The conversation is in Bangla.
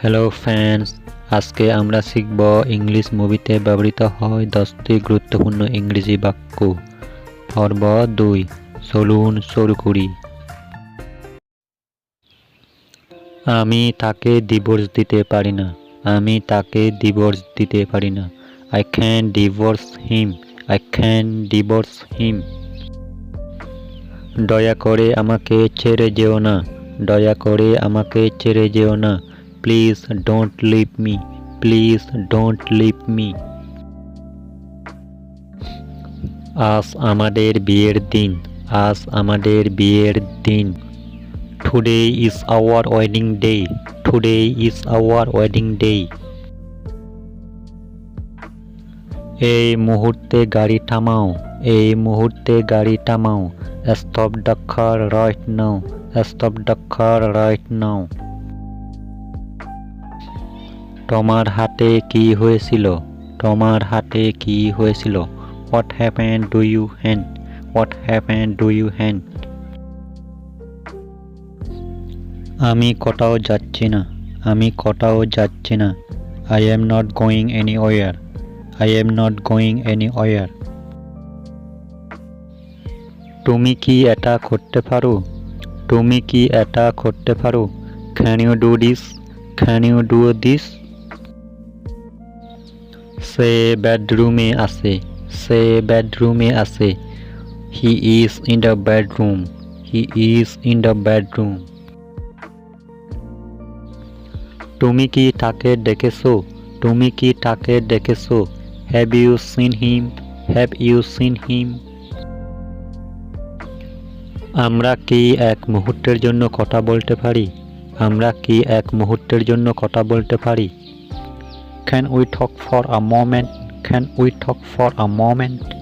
হ্যালো ফ্রেন্ডস, আজকে আমরা শিখব ইংলিশ মুভিতে ব্যবহৃত হয় 10টি গুরুত্বপূর্ণ ইংরেজি বাক্য। পর্ব 2। চলুন শুরু করি। আমি তাকে ডিভোর্স দিতে পারি না। আমি তাকে ডিভোর্স দিতে পারি না। I can divorce him. I can divorce him. দয়া করে আমাকে ছেড়ে যেও না। দয়া করে আমাকে ছেড়ে যেও না। Please don't leave me. Please don't leave me. আজ আমাদের বিয়ের দিন। আজ আমাদের বিয়ের দিন। Today is our wedding day. Today is our wedding day. এই মুহূর্তে গাড়ি থামাও। এই মুহূর্তে গাড়ি থামাও। Stop the car right now. Stop the car right now. তোমার হাতে কি হয়েছিল? তোমার হাতে কি হয়েছিল? What happened to you hand? What happened to you hand? আমি কোথাও যাচ্ছি না। আমি কোথাও যাচ্ছি না। I am not going anywhere. I am not going anywhere. তুমি কি এটা করতে পারো? তুমি কি এটা করতে পারো? Can you do this? Can you do this? সে বেডরুমে আছে। সে বেডরুমে আছে। He is in the bedroom. He is in the bedroom. তুমি কি তাকে দেখেছো? তুমি কি তাকে দেখেছো? Have you seen him? Have you seen him? আমরা কি এক মুহূর্তের জন্য কথা বলতে পারি? আমরা কি এক মুহূর্তের জন্য কথা বলতে পারি? Can we talk for a moment? Can we talk for a moment?